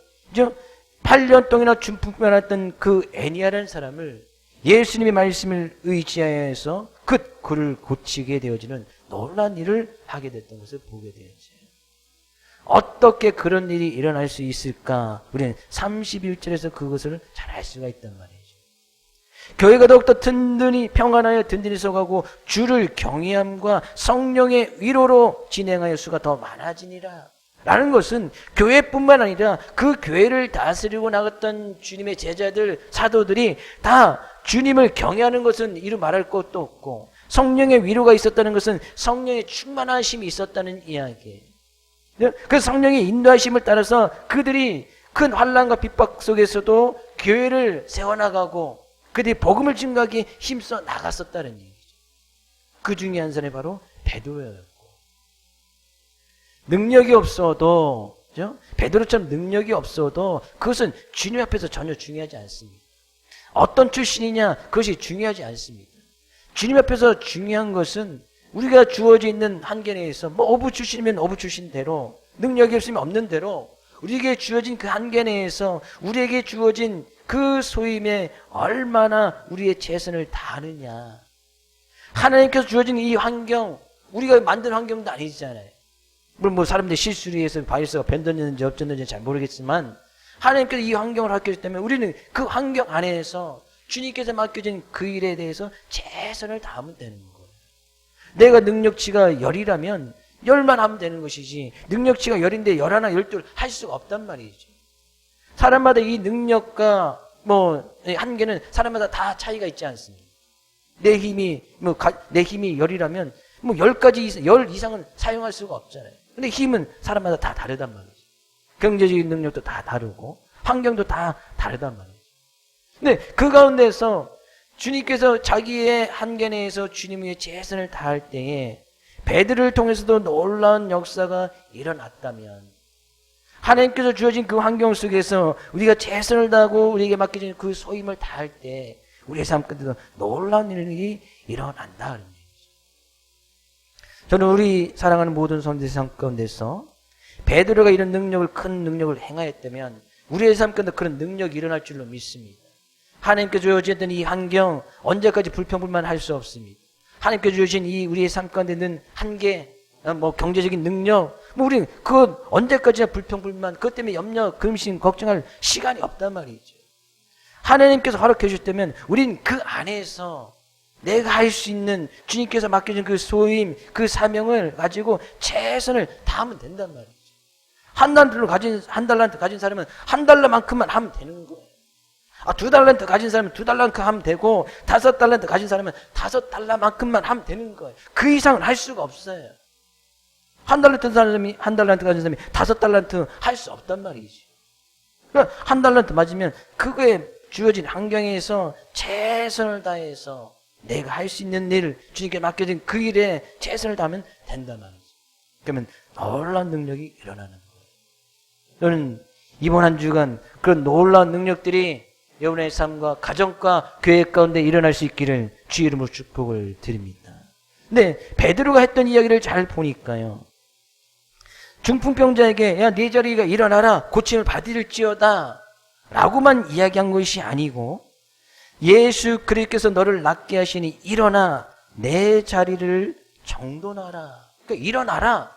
8년 동안이나 중풍병했던 그 애니아라는 사람을 예수님의 말씀을 의지하여서 그를 고치게 되어지는 놀라운 일을 하게 됐던 것을 보게 되었죠. 어떻게 그런 일이 일어날 수 있을까? 우리는 31절에서 그것을 잘 알 수가 있단 말이죠. 교회가 더욱더 든든히 평안하여 든든히 서가고 주를 경외함과 성령의 위로로 진행하여 수가 더 많아지니라. 라는 것은 교회뿐만 아니라 그 교회를 다스리고 나갔던 주님의 제자들, 사도들이 다 주님을 경외하는 것은 이루 말할 것도 없고 성령의 위로가 있었다는 것은 성령의 충만하심이 있었다는 이야기예요. 그 성령의 인도하심을 따라서 그들이 큰 환난과 핍박 속에서도 교회를 세워나가고 그들이 복음을 증거하기에 힘써 나갔었다는 얘기죠. 그 중에 한 사람이 바로 베드로였고 능력이 없어도 베드로처럼 능력이 없어도 그것은 주님 앞에서 전혀 중요하지 않습니다. 어떤 출신이냐 그것이 중요하지 않습니다. 주님 앞에서 중요한 것은 우리가 주어져 있는 한계 내에서 어부 출신이면 어부 출신대로 능력이 없으면 없는 대로 우리에게 주어진 그 한계 내에서 우리에게 주어진 그 소임에 얼마나 우리의 최선을 다하느냐. 하나님께서 주어진 이 환경 우리가 만든 환경도 아니잖아요. 물론 사람들이 실수를 해서 바이러스가 변졌는지 없었는지 잘 모르겠지만 하나님께서 이 환경을 맡겨줬다면 우리는 그 환경 안에서 주님께서 맡겨진 그 일에 대해서 최선을 다하면 되는 거예요. 내가 능력치가 10이라면 10만 하면 되는 것이지 능력치가 10인데 11, 12를 할 수가 없단 말이죠. 사람마다 이 능력과 한계는 사람마다 다 차이가 있지 않습니까? 내 힘이 10이라면 10가지 10 이상은 사용할 수가 없잖아요. 근데 힘은 사람마다 다 다르단 말이죠. 경제적인 능력도 다 다르고 환경도 다 다르단 말이죠. 근데 그 가운데서 주님께서 자기의 한계 내에서 주님 위에 최선을 다할 때에 베드로를 통해서도 놀라운 역사가 일어났다면 하나님께서 주어진 그 환경 속에서 우리가 최선을 다하고 우리에게 맡겨진 그 소임을 다할 때 우리의 삶 가운데도 놀라운 일이 일어난다. 저는 우리 사랑하는 모든 성도의 삶 가운데서 베드로가 이런 큰 능력을 행하였다면 우리의 삶 가운데 그런 능력이 일어날 줄로 믿습니다. 하나님께서 주어진 이 환경 언제까지 불평불만 할 수 없습니다. 하나님께서 주신 이 우리의 삶 가운데 있는 한계, 경제적인 능력, 우리 그것 언제까지나 불평불만, 그것 때문에 염려, 근심, 걱정할 시간이 없단 말이죠. 하나님께서 허락해 주셨다면 우린 그 안에서 내가 할 수 있는 주님께서 맡겨준 그 소임, 그 사명을 가지고 최선을 다하면 된단 말이죠. 한 달란트 가진 사람은 한 달러만큼만 하면 되는 거예요. 2달란트 가진 사람은 2달란트 하면 되고 5달란트 가진 사람은 5달러만큼만 하면 되는 거예요. 그 이상은 할 수가 없어요. 한 달란트 가진 사람이 5달란트 할 수 없단 말이지. 그러니까 한 달란트 맞으면 그거에 주어진 환경에서 최선을 다해서 내가 할 수 있는 일, 주님께 맡겨진 그 일에 최선을 다하면 된단 말이지. 그러면 놀라운 능력이 일어나는 거예요. 저는 이번 한 주간 그런 놀라운 능력들이 여러분의 삶과 가정과 교회 가운데 일어날 수 있기를 주의 이름으로 축복을 드립니다. 근데 베드로가 했던 이야기를 잘 보니까요. 중풍병자에게 야, 네 자리가 일어나라. 고침을 받을지어다. 라고만 이야기한 것이 아니고 예수 그리스도께서 너를 낫게 하시니 일어나 내 자리를 정돈하라. 그러니까 일어나라.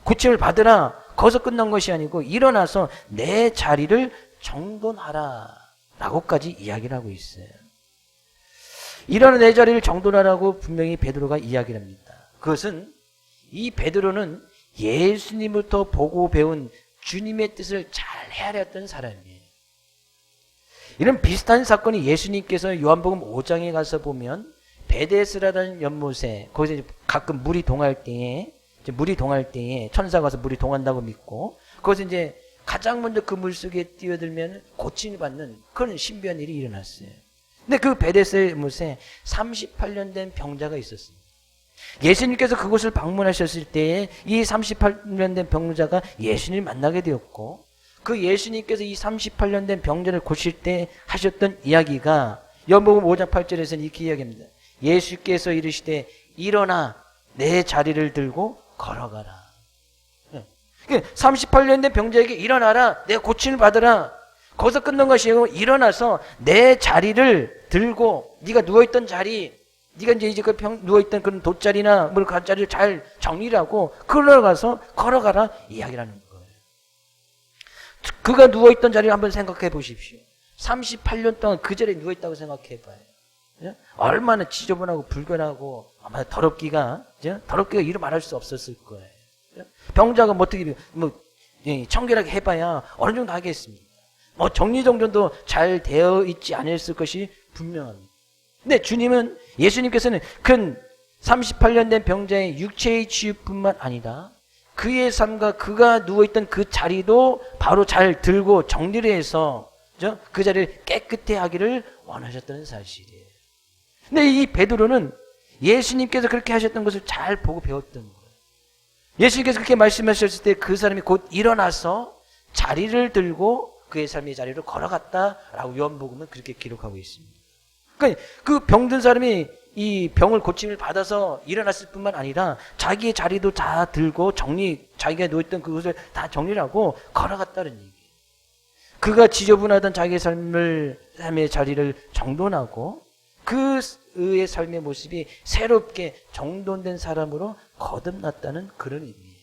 고침을 받으라. 거기서 끝난 것이 아니고 일어나서 내 자리를 정돈하라. 라고까지 이야기를 하고 있어요. 일어나 내 자리를 정돈하라고 분명히 베드로가 이야기를 합니다. 그것은 이 베드로는 예수님부터 보고 배운 주님의 뜻을 잘 헤아렸던 사람이에요. 이런 비슷한 사건이 예수님께서 요한복음 5장에 가서 보면 베데스라라는 연못에 거기서 가끔 물이 동할 때에 천사가 와서 물이 동한다고 믿고 거기서 이제 가장 먼저 그 물속에 뛰어들면 고침을 받는 그런 신비한 일이 일어났어요. 근데 그 베데스 연못에 38년 된 병자가 있었습니다. 예수님께서 그곳을 방문하셨을 때에 이 38년 된 병자가 예수님을 만나게 되었고 그 예수님께서 이 38년 된 병자를 고칠 때 하셨던 이야기가 요한복음 5장 8절에서는 이렇게 이야기합니다. 예수께서 이르시되 일어나 내 자리를 들고 걸어가라. 38년 된 병자에게 일어나라. 내가 고침을 받으라. 거기서 끝난 것이 아니고 일어나서 내 자리를 들고 네가 누워있던 자리 네가 이제 그 누워있던 그런 돗자리나 그 자리를 잘 정리를 하고 걸어가라 이야기를 하는 거예요. 그가 누워있던 자리를 한번 생각해 보십시오. 38년 동안 그 자리에 누워있다고 생각해 봐요. 얼마나 지저분하고 불편하고 아마 더럽기가 이루 말할 수 없었을 거예요. 병자가 뭐 어떻게 청결하게 해봐야 어느 정도 하겠습니까? 뭐 정리정돈도 잘 되어 있지 않았을 것이 분명합니다. 근데 예수님께서는 큰 38년 된 병자의 육체의 치유뿐만 아니라 그의 삶과 그가 누워있던 그 자리도 바로 잘 들고 정리를 해서 그 자리를 깨끗해 하기를 원하셨다는 사실이에요. 근데 이 베드로는 예수님께서 그렇게 하셨던 것을 잘 보고 배웠던 거예요. 예수님께서 그렇게 말씀하셨을 때 그 사람이 곧 일어나서 자리를 들고 그의 삶의 자리로 걸어갔다라고 요한복음은 그렇게 기록하고 있습니다. 그러니까 그 병든 사람이 이 병을 고침을 받아서 일어났을 뿐만 아니라 자기의 자리도 다 들고 자기가 누워있던 그것을 다 정리를 하고 걸어갔다는 얘기예요. 그가 지저분하던 자기의 삶의 자리를 정돈하고 그의 삶의 모습이 새롭게 정돈된 사람으로 거듭났다는 그런 의미예요.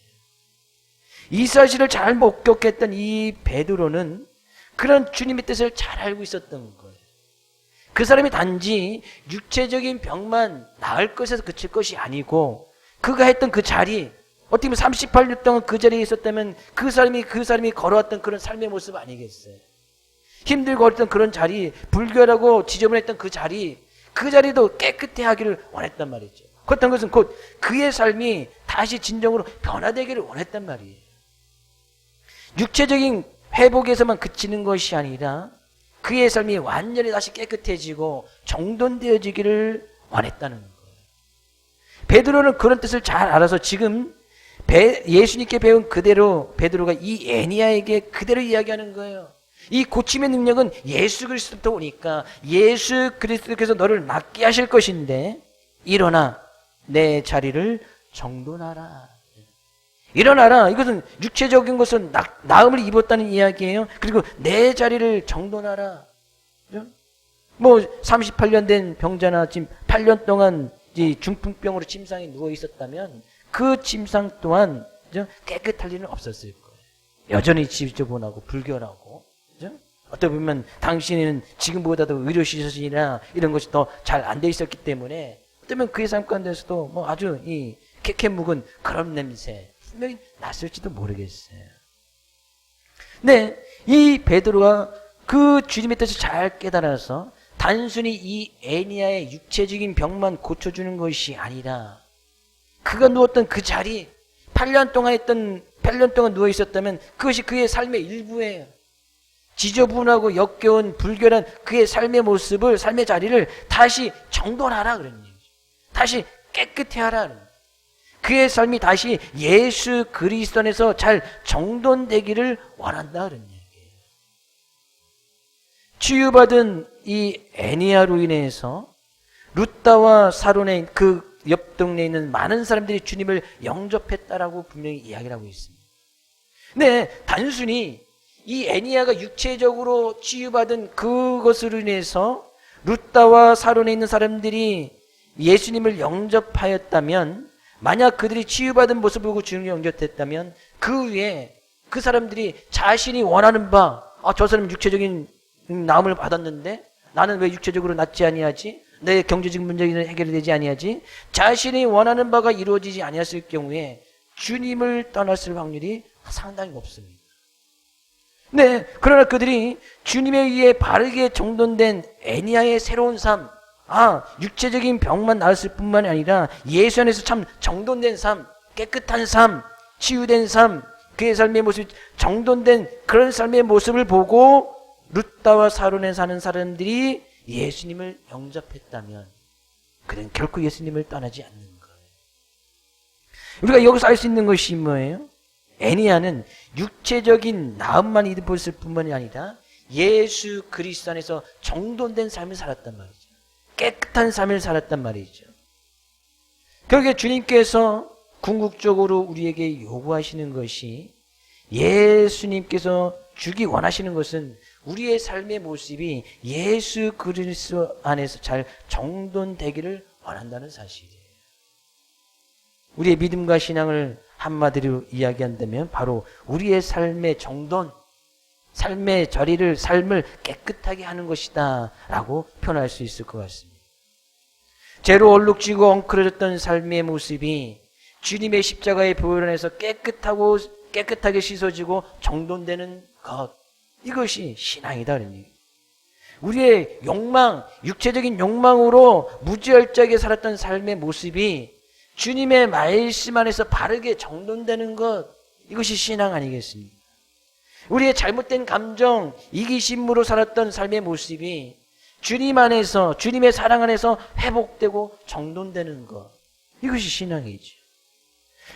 이 사실을 잘 목격했던 이 베드로는 그런 주님의 뜻을 잘 알고 있었던 거예요. 그 사람이 단지 육체적인 병만 나을 것에서 그칠 것이 아니고 그가 했던 그 자리, 어떻게 보면 38년 동안 그 자리에 있었다면 그 사람이 걸어왔던 그런 삶의 모습 아니겠어요? 힘들고 어렸던 그런 자리, 불결하고 지저분했던 그 자리도 깨끗해 하기를 원했단 말이죠. 그렇다는 것은 곧 그의 삶이 다시 진정으로 변화되기를 원했단 말이에요. 육체적인 회복에서만 그치는 것이 아니라 그의 삶이 완전히 다시 깨끗해지고 정돈되어지기를 원했다는 거예요. 베드로는 그런 뜻을 잘 알아서 지금 예수님께 배운 그대로 베드로가 이 애니야에게 그대로 이야기하는 거예요. 이 고침의 능력은 예수 그리스도부터 오니까 예수 그리스도께서 너를 낫게 하실 것인데 일어나 내 자리를 정돈하라. 일어나라. 이것은 육체적인 것은 나음을 입었다는 이야기예요. 그리고 내 자리를 정돈하라. 뭐 38년 된 병자나 지금 8년 동안 중풍병으로 침상에 누워 있었다면 그 침상 또한 깨끗할 일은 없었을 거예요. 여전히 지저분하고 불결하고, 어떻게 보면 당신은 지금보다도 의료시설이나 이런 것이 더 잘 안 돼 있었기 때문에 어쩌면 그의 삶 가운데서도 뭐 아주 이 캐캐 묵은 그런 냄새 분명히 났을지도 모르겠어요. 네, 이 베드로가 그 주님의 뜻을 잘 깨달아서 단순히 이 애니야의 육체적인 병만 고쳐주는 것이 아니라 그가 누웠던 그 자리, 8년 동안 누워 있었다면 그것이 그의 삶의 일부예요. 지저분하고 역겨운 불결한 그의 삶의 모습을, 삶의 자리를 다시 정돈하라 그런 얘기죠. 다시 깨끗해 하라. 그의 삶이 다시 예수 그리스도 안에서 잘 정돈되기를 원한다 그런 얘기예요. 치유받은 이 애니야로 인해서 루다와 사론의 그 옆 동네에 있는 많은 사람들이 주님을 영접했다라고 분명히 이야기를 하고 있습니다. 근데 단순히 이 애니야가 육체적으로 치유받은 그것으로 인해서 룻다와 사론에 있는 사람들이 예수님을 영접하였다면, 만약 그들이 치유받은 모습을 보고 주님을 영접했다면 그 위에 그 사람들이 자신이 원하는 바, 저 사람은 육체적인 나음을 받았는데 나는 왜 육체적으로 낫지 아니하지? 내 경제적 문제는 해결이 되지 아니하지? 자신이 원하는 바가 이루어지지 아니했을 경우에 주님을 떠났을 확률이 상당히 높습니다. 네, 그러나 그들이 주님에 의해 바르게 정돈된 애니야의 새로운 삶, 육체적인 병만 나았을 뿐만이 아니라 예수 안에서 참 정돈된 삶, 깨끗한 삶, 치유된 삶, 그의 삶의 모습, 정돈된 그런 삶의 모습을 보고 룻다와 사론에 사는 사람들이 예수님을 영접했다면 그는 결코 예수님을 떠나지 않는 거예요. 우리가 여기서 알 수 있는 것이 뭐예요? 애니야는 육체적인 나음만 입었을 뿐만이 아니라 예수 그리스도 안에서 정돈된 삶을 살았단 말이죠. 깨끗한 삶을 살았단 말이죠. 그러게 주님께서 궁극적으로 우리에게 요구하시는 것이, 예수님께서 주기 원하시는 것은 우리의 삶의 모습이 예수 그리스도 안에서 잘 정돈되기를 원한다는 사실이에요. 우리의 믿음과 신앙을 한마디로 이야기한다면 바로 우리의 삶의 정돈, 삶의 자리를, 삶을 깨끗하게 하는 것이다 라고 표현할 수 있을 것 같습니다. 죄로 얼룩지고 엉클어졌던 삶의 모습이 주님의 십자가의 보혈 안에서 깨끗하게 씻어지고 정돈되는 것, 이것이 신앙이다 그런 얘기예요. 우리의 욕망, 육체적인 욕망으로 무지열자하게 살았던 삶의 모습이 주님의 말씀 안에서 바르게 정돈되는 것, 이것이 신앙 아니겠습니까? 우리의 잘못된 감정, 이기심으로 살았던 삶의 모습이 주님 안에서, 주님의 사랑 안에서 회복되고 정돈되는 것, 이것이 신앙이죠.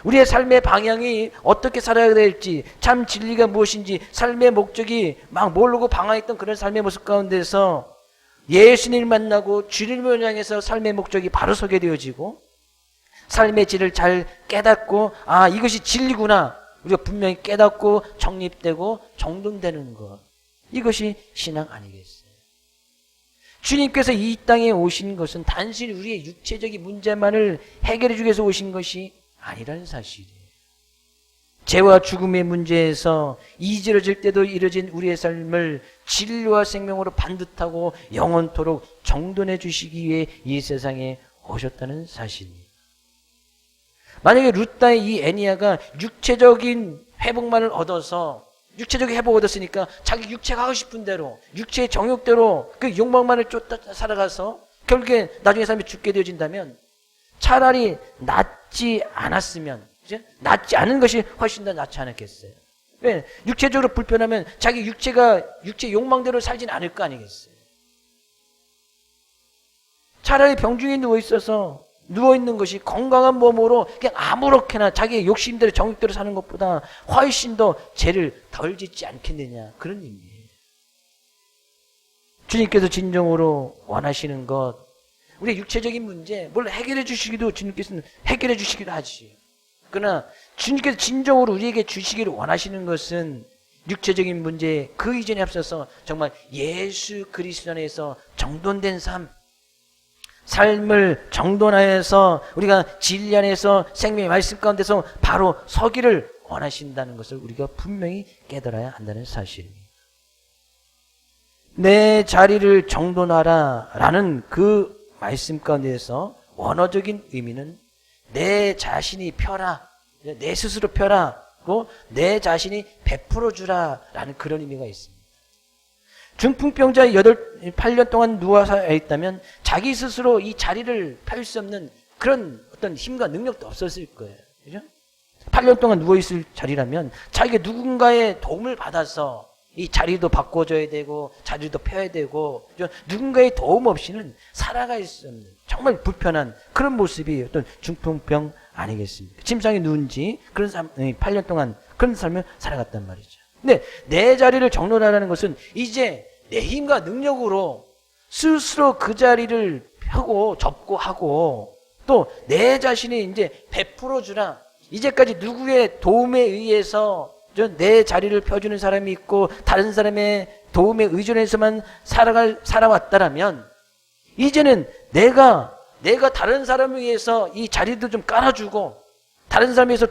우리의 삶의 방향이 어떻게 살아야 될지, 참 진리가 무엇인지, 삶의 목적이 막 모르고 방황했던 그런 삶의 모습 가운데서 예수님을 만나고 주님을 향해서 삶의 목적이 바로 서게 되어지고, 삶의 질을 잘 깨닫고, 이것이 진리구나, 우리가 분명히 깨닫고 정립되고 정돈되는 것, 이것이 신앙 아니겠어요? 주님께서 이 땅에 오신 것은 단순히 우리의 육체적인 문제만을 해결해 주기 위해서 오신 것이 아니라는 사실이에요. 죄와 죽음의 문제에서 이지러질 때도 이뤄진 우리의 삶을 진리와 생명으로 반듯하고 영원토록 정돈해 주시기 위해 이 세상에 오셨다는 사실입니다. 만약에 룻다의 이 애니야가 육체적인 회복만을 얻어서, 육체적인 회복을 얻었으니까 자기 육체가 하고 싶은 대로, 육체의 정욕대로 그 욕망만을 쫓아 살아가서 결국에 나중에 삶이 죽게 되어진다면, 차라리 낫지 않았으면, 그죠? 낫지 않은 것이 훨씬 더 낫지 않았겠어요? 왜? 육체적으로 불편하면 자기 육체 욕망대로 살진 않을 거 아니겠어요? 차라리 병중에 누워있는 것이 건강한 몸으로 그냥 아무렇게나 자기의 욕심대로 정욕대로 사는 것보다 훨씬 더 죄를 덜 짓지 않겠느냐, 그런 의미예요. 주님께서 진정으로 원하시는 것, 우리의 육체적인 문제, 물론 해결해 주시기도, 주님께서는 해결해 주시기도 하지. 그러나 주님께서 진정으로 우리에게 주시기를 원하시는 것은 육체적인 문제 그 이전에 앞서서 정말 예수 그리스도 안에서 정돈된 삶을 정돈하여서 우리가 진리 안에서 생명의 말씀 가운데서 바로 서기를 원하신다는 것을 우리가 분명히 깨달아야 한다는 사실입니다. 내 자리를 정돈하라 라는 그 말씀 가운데서 원어적인 의미는 내 자신이 펴라, 내 스스로 펴라, 내 자신이 베풀어 주라 라는 그런 의미가 있습니다. 중풍병자에 8년 동안 누워서 있다면 자기 스스로 이 자리를 펼 수 없는 그런 어떤 힘과 능력도 없었을 거예요. 그죠? 8년 동안 누워있을 자리라면 자기가 누군가의 도움을 받아서 이 자리도 바꿔줘야 되고 자리도 펴야 되고, 그죠? 누군가의 도움 없이는 살아갈 수 없는 정말 불편한 그런 모습이 어떤 중풍병 아니겠습니까? 침상에 누운 지 그런 삶, 8년 동안 그런 삶을 살아갔단 말이죠. 근데 내 자리를 정돈하라는 것은 이제 내 힘과 능력으로 스스로 그 자리를 펴고 접고 하고, 또 내 자신이 이제 베풀어 주라, 이제까지 누구의 도움에 의해서 내 자리를 펴주는 사람이 있고 다른 사람의 도움에 의존해서만 살아왔다라면 이제는 내가 다른 사람을 위해서 이 자리도 좀 깔아주고 다른 사람에서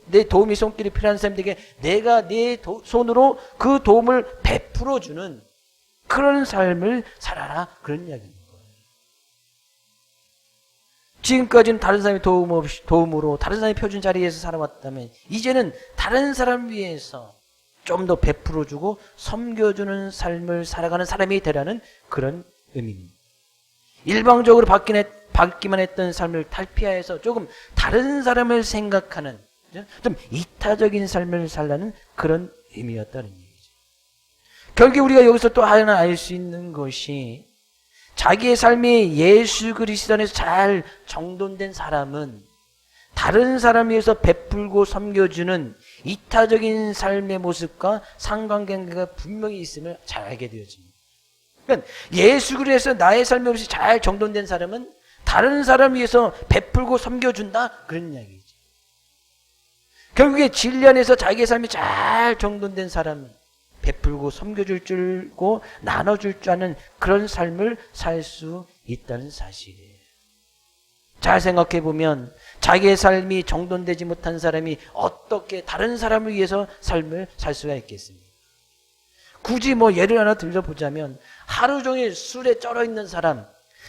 내 도움이 손길이 필요한 사람들에게 내가 내 손으로 그 도움을 베풀어주는 그런 삶을 살아라, 그런 이야기입니다. 지금까지는 다른 사람의 도움으로 다른 사람이 펴준 자리에서 살아왔다면 이제는 다른 사람을 위해서 좀 더 베풀어주고 섬겨주는 삶을 살아가는 사람이 되라는 그런 의미입니다. 일방적으로 받기만 했던 삶을 탈피하여서 조금 다른 사람을 생각하는 좀 이타적인 삶을 살라는 그런 의미였다는 얘기죠. 결국 우리가 여기서 또 하나 알 수 있는 것이 자기의 삶이 예수 그리스도 안에서 잘 정돈된 사람은 다른 사람을 위해서 베풀고 섬겨주는 이타적인 삶의 모습과 상관관계가 분명히 있음을 잘 알게 되어집니다. 그러니까 예수 그리스도 나의 삶이 없이 잘 정돈된 사람은 다른 사람을 위해서 베풀고 섬겨준다, 그런 이야기죠. 결국에 진리 안에서 자기의 삶이 잘 정돈된 사람은 베풀고 섬겨줄 줄고 나눠줄 줄 아는 그런 삶을 살 수 있다는 사실이에요. 잘 생각해 보면 자기의 삶이 정돈되지 못한 사람이 어떻게 다른 사람을 위해서 삶을 살 수가 있겠습니까? 굳이 예를 하나 들어보자면 하루 종일 술에 쩔어 있는 사람,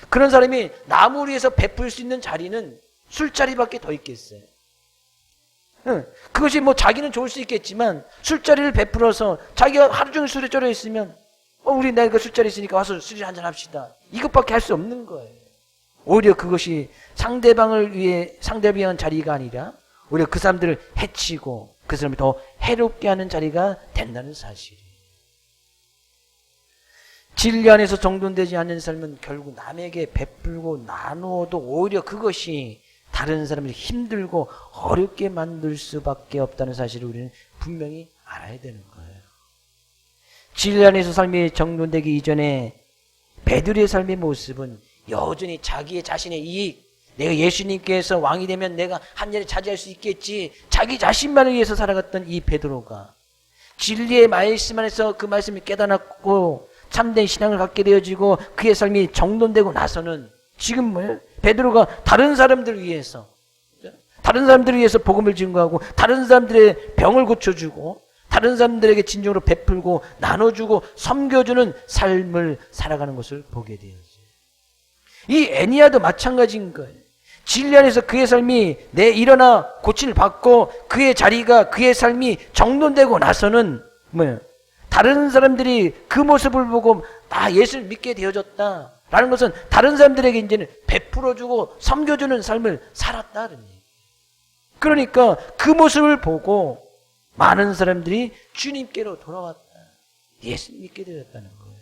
그런 사람이 남을 위해서 베풀 수 있는 자리는 술자리밖에 더 있겠어요. 그것이 자기는 좋을 수 있겠지만 술자리를 베풀어서 자기가 하루 종일 술에 쩔어 있으면 우리 내가 술자리 있으니까 와서 술 한잔 합시다, 이것밖에 할 수 없는 거예요. 오히려 그것이 상대방을 위한 자리가 아니라 오히려 그 사람들을 해치고 그 사람을 더 해롭게 하는 자리가 된다는 사실이에요. 진리 안에서 정돈되지 않는 삶은 결국 남에게 베풀고 나누어도 오히려 그것이 다른 사람을 힘들고 어렵게 만들 수밖에 없다는 사실을 우리는 분명히 알아야 되는 거예요. 진리 안에서 삶이 정돈되기 이전에 베드로의 삶의 모습은 여전히 자기의 자신의 이익, 내가 예수님께서 왕이 되면 내가 한 자리 차지할 수 있겠지, 자기 자신만을 위해서 살아갔던 이 베드로가 진리의 말씀 안에서 그 말씀을 깨닫고 참된 신앙을 갖게 되어지고 그의 삶이 정돈되고 나서는 지금 베드로가 다른 사람들을 위해서 복음을 증거하고 다른 사람들의 병을 고쳐주고 다른 사람들에게 진정으로 베풀고 나눠주고 섬겨주는 삶을 살아가는 것을 보게 되어져요. 이 애니아도 마찬가지인 거예요. 진리 안에서 그의 삶이 일어나 고침을 받고 그의 자리가 그의 삶이 정돈되고 나서는 다른 사람들이 그 모습을 보고 예수를 믿게 되어졌다 라는 것은 다른 사람들에게 이제는 베풀어주고 섬겨주는 삶을 살았다는 얘기예요. 그러니까 그 모습을 보고 많은 사람들이 주님께로 돌아왔다, 예수 믿게 되었다는 거예요.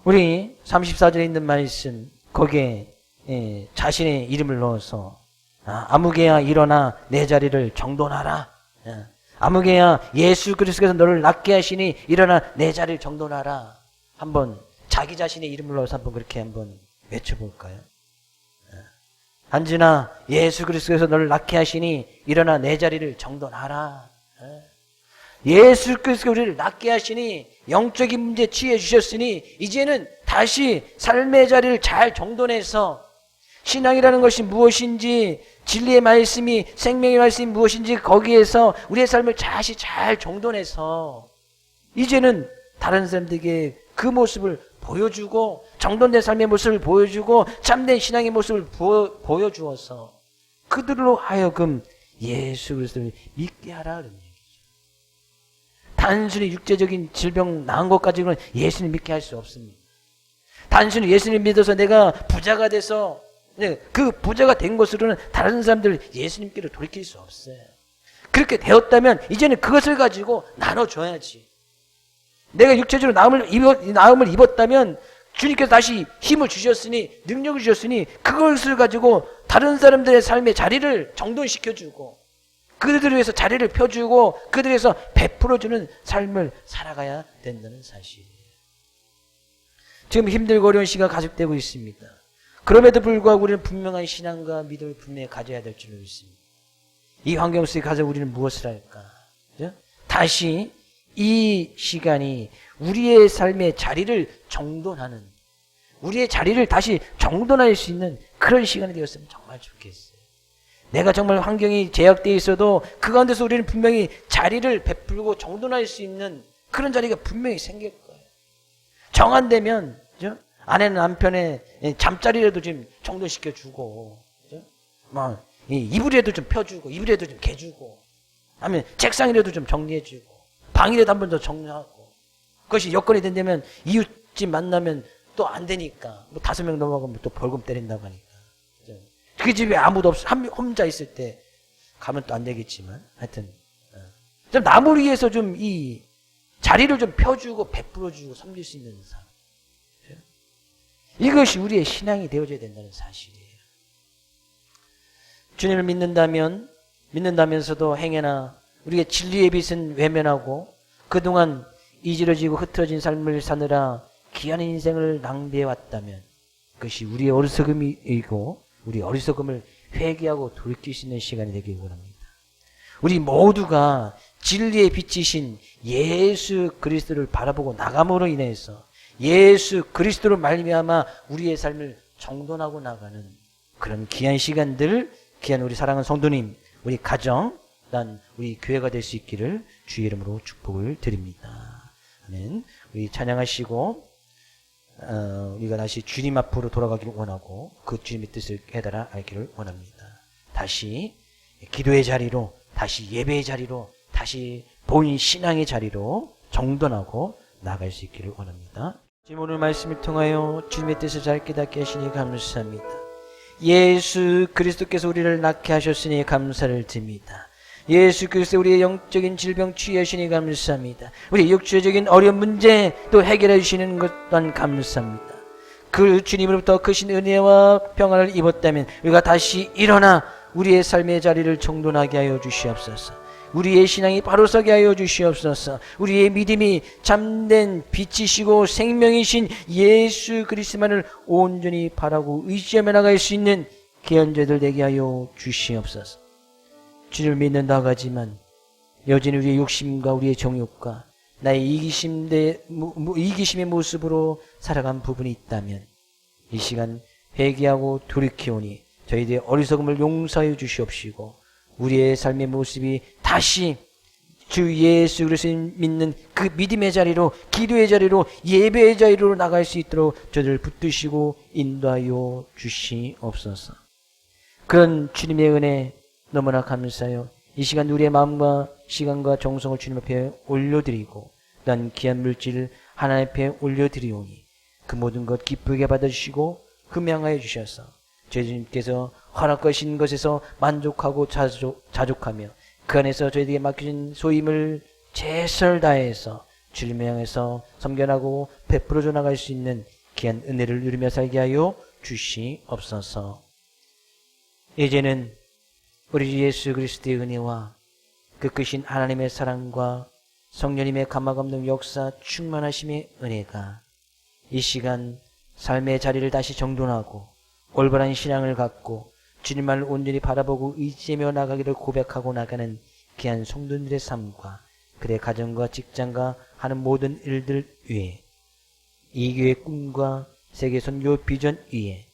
우리 34절에 있는 말씀, 거기에 자신의 이름을 넣어서 아무개야 일어나 내 자리를 정돈하라, 아무개야 예수 그리스도께서 너를 낫게 하시니 일어나 내 자리를 정돈하라. 한번 자기 자신의 이름을 넣어서 한번 그렇게 한번 외쳐볼까요? 한진아, 예수 그리스도께서 너를 낫게 하시니 일어나 내 자리를 정돈하라. 예수 그리스도께서 우리를 낫게 하시니 영적인 문제에 취해 주셨으니 이제는 다시 삶의 자리를 잘 정돈해서 신앙이라는 것이 무엇인지, 진리의 말씀이, 생명의 말씀이 무엇인지 거기에서 우리의 삶을 다시 잘 정돈해서 이제는 다른 사람들에게 그 모습을 보여주고 정돈된 삶의 모습을 보여주고 참된 신앙의 모습을 보여주어서 그들로 하여금 예수 그리스도를 믿게 하라는 얘기죠. 단순히 육체적인 질병 나은 것 가지고는 예수님 믿게 할 수 없습니다. 단순히 예수님 믿어서 내가 부자가 돼서 그 부자가 된 것으로는 다른 사람들을 예수님께로 돌이킬 수 없어요. 그렇게 되었다면 이제는 그것을 가지고 나눠줘야지. 내가 육체적으로 나음을 입었다면 주님께서 다시 힘을 주셨으니, 능력을 주셨으니 그것을 가지고 다른 사람들의 삶의 자리를 정돈시켜주고 그들을 위해서 자리를 펴주고 그들을 위해서 베풀어주는 삶을 살아가야 된다는 사실이에요. 지금 힘들고 어려운 시기가 가속되고 있습니다. 그럼에도 불구하고 우리는 분명한 신앙과 믿음을 분명히 가져야 될 줄로 믿습니다. 이 환경 속에 가서 우리는 무엇을 할까? 그죠? 다시 이 시간이 우리의 삶의 자리를 정돈하는, 우리의 자리를 다시 정돈할 수 있는 그런 시간이 되었으면 정말 좋겠어요. 내가 정말 환경이 제약되어 있어도 그 가운데서 우리는 분명히 자리를 베풀고 정돈할 수 있는 그런 자리가 분명히 생길 거예요. 정한되면, 그죠? 아내는 남편의 잠자리라도 좀 정돈시켜주고, 그죠? 막 이불이라도 좀 펴주고, 이불이라도 좀 개주고, 아니면 책상이라도 좀 정리해주고, 방이라도 한 번 더 정리하고. 그것이 여건이 된다면 이웃집 만나면 또 안 되니까, 뭐 5명 넘어가면 또 벌금 때린다고 하니까. 그죠? 그 집에 아무도 없어, 혼자 있을 때 가면 또 안 되겠지만, 하여튼. 좀 남을 위해서 좀 이 자리를 좀 펴주고, 베풀어주고, 섬길 수 있는 삶. 그죠? 이것이 우리의 신앙이 되어져야 된다는 사실이에요. 주님을 믿는다면서도 행여나 우리가 진리의 빛은 외면하고 그동안 이지러지고 흐트러진 삶을 사느라 귀한 인생을 낭비해왔다면 그것이 우리의 어리석음이고 우리 어리석음을 회개하고 돌이킬 수 있는 시간이 되길 원합니다. 우리 모두가 진리의 빛이신 예수 그리스도를 바라보고 나감으로 인해서 예수 그리스도로 말미암아 우리의 삶을 정돈하고 나가는 그런 귀한 시간들, 귀한 우리 사랑하는 성도님, 우리 가정, 난 우리 교회가 될 수 있기를 주의 이름으로 축복을 드립니다. 아멘. 우리 찬양하시고 우리가 다시 주님 앞으로 돌아가기를 원하고 그 주님의 뜻을 깨달아 알기를 원합니다. 다시 기도의 자리로, 다시 예배의 자리로, 다시 본 신앙의 자리로 정돈하고 나갈 수 있기를 원합니다. 지금 오늘 말씀을 통하여 주님의 뜻을 잘 깨닫게 하시니 감사합니다. 예수 그리스도께서 우리를 낫게 하셨으니 감사를 드립니다. 예수 그리스도 우리의 영적인 질병 치유하시니 감사합니다. 우리의 육체적인 어려운 문제 또 해결해 주시는 것 또한 감사합니다. 그 주님으로부터 크신 은혜와 평안을 입었다면 우리가 다시 일어나 우리의 삶의 자리를 정돈하게 하여 주시옵소서. 우리의 신앙이 바로 서게 하여 주시옵소서. 우리의 믿음이 참된 빛이시고 생명이신 예수 그리스도만을 온전히 바라고 의지하며 나갈 수 있는 귀한 자들 되게 하여 주시옵소서. 주를 믿는다고 하지만 여전히 우리의 욕심과 우리의 정욕과 나의 이기심의 모습으로 살아간 부분이 있다면 이 시간 회개하고 돌이키오니 저희들의 어리석음을 용서해 주시옵시고 우리의 삶의 모습이 다시 주 예수 그리스도를 믿는 그 믿음의 자리로, 기도의 자리로, 예배의 자리로 나갈 수 있도록 저들을 붙드시고 인도하여 주시옵소서. 그런 주님의 은혜 너무나 감사해요. 이 시간 우리의 마음과 시간과 정성을 주님 앞에 올려드리고 난 귀한 물질을 하나님 앞에 올려드리오니 그 모든 것 기쁘게 받아주시고 흠양하여 주셔서 저희 주님께서 허락하신 것에서 만족하고 자족하며 그 안에서 저희에게 맡겨진 소임을 최선을 다해서 주님을 향해서 섬겨나고 베풀어져 나갈 수 있는 귀한 은혜를 누리며 살게 하여 주시옵소서. 이제는 우리 예수 그리스도의 은혜와 그 크신 하나님의 사랑과 성령님의 감화감동 역사 충만하심의 은혜가 이 시간 삶의 자리를 다시 정돈하고 올바른 신앙을 갖고 주님만을 온전히 바라보고 의지하며 나가기를 고백하고 나가는 귀한 성도들의 삶과 그의 가정과 직장과 하는 모든 일들 위에 이 교회의 꿈과 세계 선교 비전 위에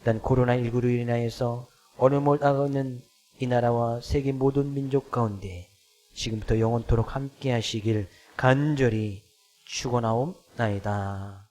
난 코로나19로 인하여서 어려움을 당하고 있는 이 나라와 세계 모든 민족 가운데 지금부터 영원토록 함께 하시길 간절히 축원하옵나이다.